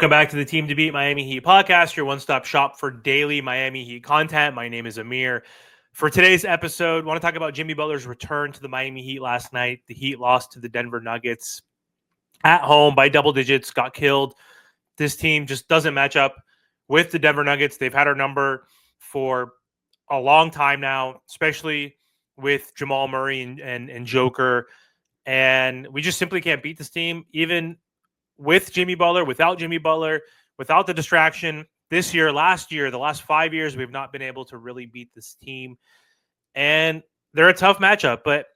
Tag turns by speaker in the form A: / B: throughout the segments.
A: Welcome back to the Team to Beat Miami Heat podcast, your one-stop shop for daily Miami Heat content. My name is Amir. For today's episode, I want to talk about Jimmy Butler's return to the Miami Heat last night. The Heat lost to the Denver Nuggets at home by double digits, got killed. This team just doesn't match up with the Denver Nuggets. They've had our number for a long time now, especially with Jamal Murray and Joker. And we just simply can't beat this team, even with Jimmy Butler, without Jimmy Butler, without the distraction. This year, last year, the last 5 years, we've not been able to really beat this team. And they're a tough matchup. But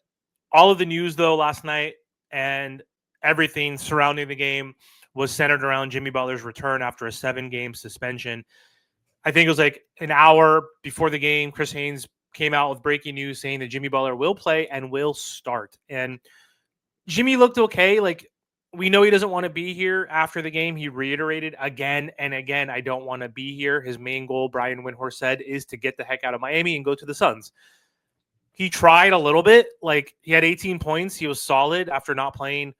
A: all of the news, though, last night and everything surrounding the game was centered around Jimmy Butler's return after a 7-game suspension. I think it was like an hour before the game, Chris Haynes came out with breaking news saying that Jimmy Butler will play and will start. And Jimmy looked okay. Like, we know he doesn't want to be here after the game. He reiterated again and again, I don't want to be here. His main goal, Brian Windhorst said, is to get the heck out of Miami and go to the Suns. He tried a little bit. Like, he had 18 points. He was solid after not playing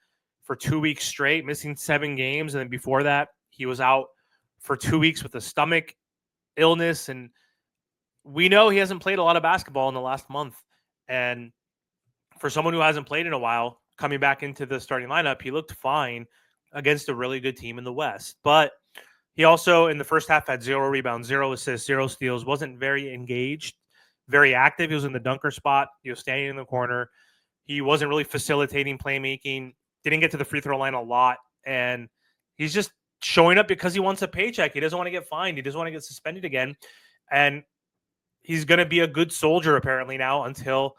A: for 2 weeks straight, missing 7 games. And then before that, he was out for 2 weeks with a stomach illness. And we know he hasn't played a lot of basketball in the last month. And for someone who hasn't played in a while, coming back into the starting lineup, he looked fine against a really good team in the West. But he also, in the first half, had 0 rebounds, 0 assists, 0 steals, wasn't very engaged, very active. He was in the dunker spot. He was standing in the corner. He wasn't really facilitating playmaking, didn't get to the free throw line a lot. And he's just showing up because he wants a paycheck. He doesn't want to get fined. He doesn't want to get suspended again. And he's going to be a good soldier, apparently, now until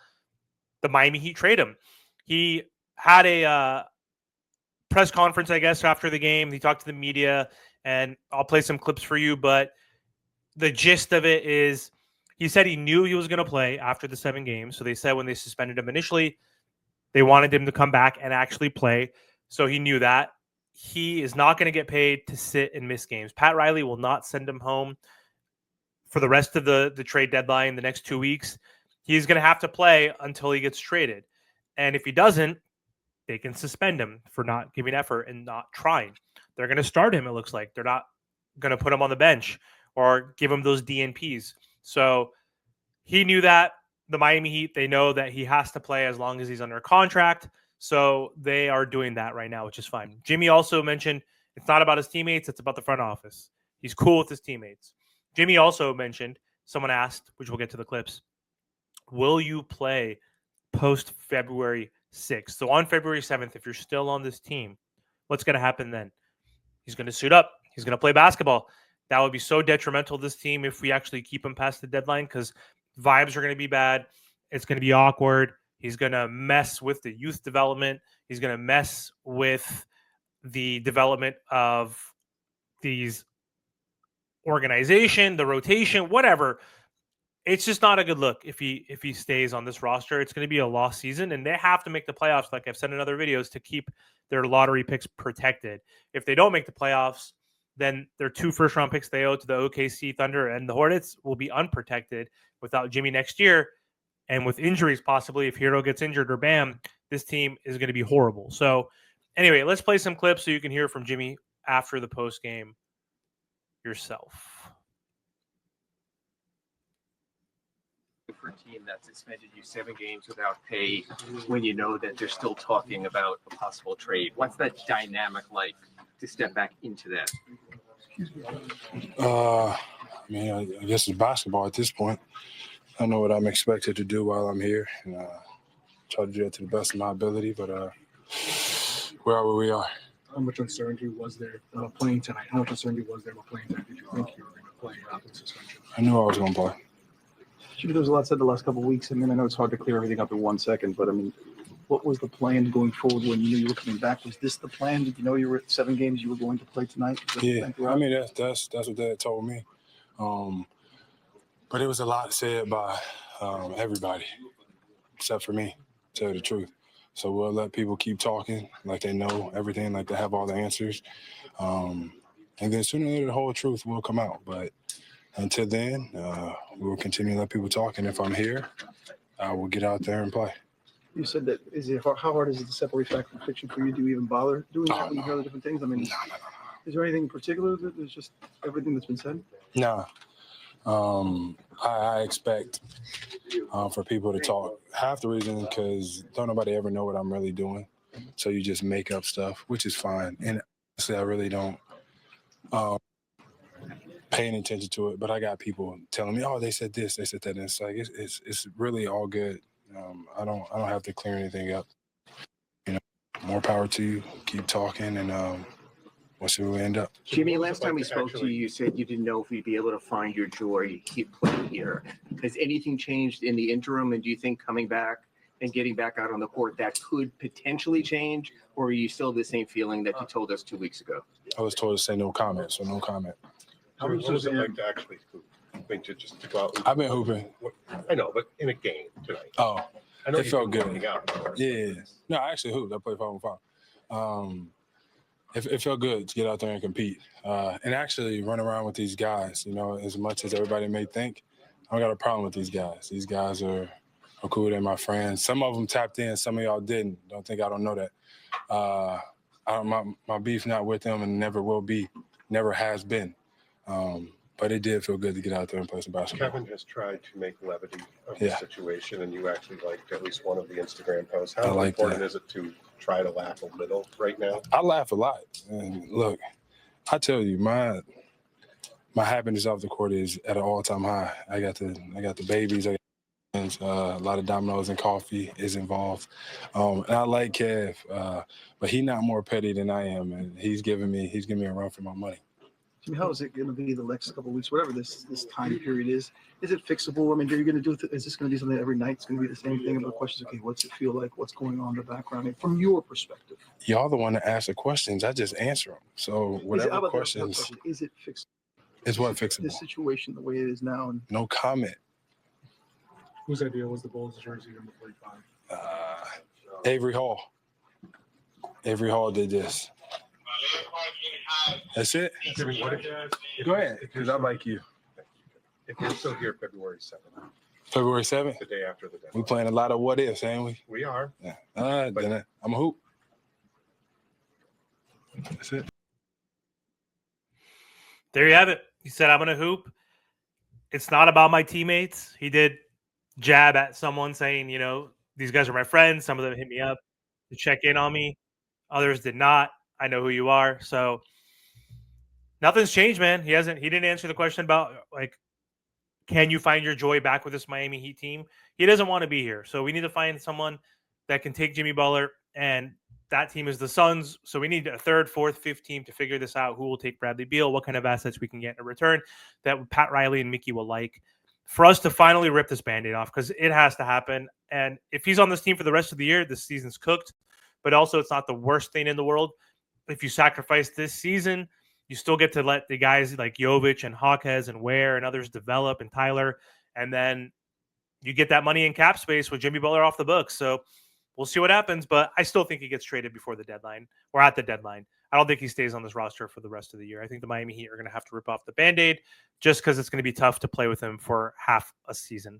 A: the Miami Heat trade him. He had a press conference, I guess, after the game. He talked to the media, and I'll play some clips for you. But the gist of it is he said he knew he was going to play after the 7 games. So they said when they suspended him initially, they wanted him to come back and actually play. So he knew that. He is not going to get paid to sit and miss games. Pat Riley will not send him home for the rest of the trade deadline, the next 2 weeks. He's going to have to play until he gets traded. And if he doesn't, they can suspend him for not giving effort and not trying. They're going to start him, it looks like. They're not going to put him on the bench or give him those DNPs. So he knew that. The Miami Heat, they know that he has to play as long as he's under contract. So they are doing that right now, which is fine. Jimmy also mentioned it's not about his teammates, it's about the front office. He's cool with his teammates. Jimmy also mentioned, someone asked, which we'll get to the clips, will you play post-February 6th? So on February 7th, if you're still on this team, what's going to happen then? He's going to suit up. He's going to play basketball. That would be so detrimental to this team if we actually keep him past the deadline, because vibes are going to be bad. It's going to be awkward. He's going to mess with the youth development. He's going to mess with the development of these organization, the rotation, whatever. It's just not a good look if he stays on this roster. It's going to be a lost season, and they have to make the playoffs, like I've said in other videos, to keep their lottery picks protected. If they don't make the playoffs, then their 2 first-round picks they owe to the OKC Thunder and the Hornets will be unprotected without Jimmy next year. And with injuries, possibly, if Hero gets injured or Bam, this team is going to be horrible. So anyway, let's play some clips so you can hear from Jimmy after the post-game yourself.
B: For a team that suspended you 7 games without pay when you know that they're still talking about a possible trade. What's that dynamic like to step back into that?
C: I guess it's basketball at this point. I know what I'm expected to do while I'm here, and try to do it to the best of my ability, but we are where we are.
D: How much uncertainty was there about playing tonight? How much uncertainty was there about playing tonight? Did you think you were going to play after the suspension?
C: I knew I was going to play.
E: There was a lot said the last couple of weeks. I mean, I know it's hard to clear everything up in 1 second, but I mean, what was the plan going forward when you knew you were coming back? Was this the plan? Did you know you were at 7 games you were going to play tonight?
C: Yeah, I mean, that's what Dad told me. But it was a lot said by everybody except for me, to tell you the truth. So we'll let people keep talking like they know everything, like they have all the answers. And then sooner or later, the whole truth will come out. But until then, we will continue to let people talk. And if I'm here, I will get out there and play.
E: You said that how hard is it to separate fact from fiction for you? Do you even bother doing that when you hear the different things? I mean, Is there anything in particular that is just everything that's been said?
C: Nah. I expect for people to talk. Half the reason because don't nobody ever know what I'm really doing, so you just make up stuff, which is fine. And honestly, I really don't pay any attention to it. But I got people telling me, "Oh, they said this, they said that." And it's like it's really all good. I don't have to clear anything up. You know, more power to you. Keep talking, and we'll see where we end up.
B: Jimmy, last time we spoke to you, you said you didn't know if you'd be able to find your joy, keep playing here. Has anything changed in the interim? And do you think coming back and getting back out on the court, that could potentially change? Or are you still the same feeling that you told us 2 weeks ago?
C: I was told to say no comment, so no comment.
F: How much was it like to actually hoop? I think to go out.
C: I've been hooping.
F: I know, but in a game tonight.
C: Oh,
F: I know
C: it felt good.
F: Out.
C: Yeah. No, I actually hooped. I played 5-on-5. It felt good to get out there and compete and actually run around with these guys. You know, as much as everybody may think, I don't got a problem with these guys. These guys are cool. They're my friends. Some of them tapped in. Some of y'all didn't. Don't think I don't know that. My beef not with them and never will be. Never has been. But it did feel good to get out there and play some basketball.
F: Kevin has tried to make levity of the situation, and you actually liked at least one of the Instagram posts. How important is it to try to laugh a little right now?
C: I laugh a lot. And look, I tell you, my happiness off the court is at an all-time high. I got the babies. I got a lot of dominoes and coffee is involved. And I like Kev, but he's not more petty than I am, and he's giving me a run for my money.
E: Jimmy, how is it going to be the next couple of weeks, whatever this time period is? Is it fixable? I mean, are you going to do it? Is this going to be something every night? It's going to be the same thing. But the question is, okay, what's it feel like? What's going on in the background? I mean, from your perspective,
C: y'all the one that ask the questions. I just answer them. So whatever questions.
E: Is it fixable?
C: Is what fixable?
E: This situation, the way it is now, and
C: no comment.
D: Whose idea was the Bulls jersey number 45?
C: Avery Hall. Avery Hall did this. That's it.
F: Jimmy,
C: Go ahead, because I like you.
F: If you're still here February 7th.
C: February 7th?
F: The day after the deadline.
C: We playing a lot of what ifs, ain't we?
F: We are.
C: Yeah. Then I'm a hoop. That's it.
A: There you have it. He said, I'm going to hoop. It's not about my teammates. He did jab at someone saying, you know, these guys are my friends. Some of them hit me up to check in on me. Others did not. I know who you are. So nothing's changed, man. He didn't answer the question about, like, can you find your joy back with this Miami Heat team? He doesn't want to be here. So we need to find someone that can take Jimmy Butler, and that team is the Suns. So we need a third, fourth, fifth team to figure this out. Who will take Bradley Beal? What kind of assets we can get in return that Pat Riley and Mickey will like, for us to finally rip this Band-Aid off, because it has to happen. And if he's on this team for the rest of the year, this season's cooked. But also, it's not the worst thing in the world. If you sacrifice this season, you still get to let the guys like Jovic and Hawkes and Ware and others develop, and Tyler, and then you get that money in cap space with Jimmy Butler off the books. So we'll see what happens, but I still think he gets traded before the deadline or at the deadline. I don't think he stays on this roster for the rest of the year. I think the Miami Heat are going to have to rip off the Band-Aid just because it's going to be tough to play with him for half a season.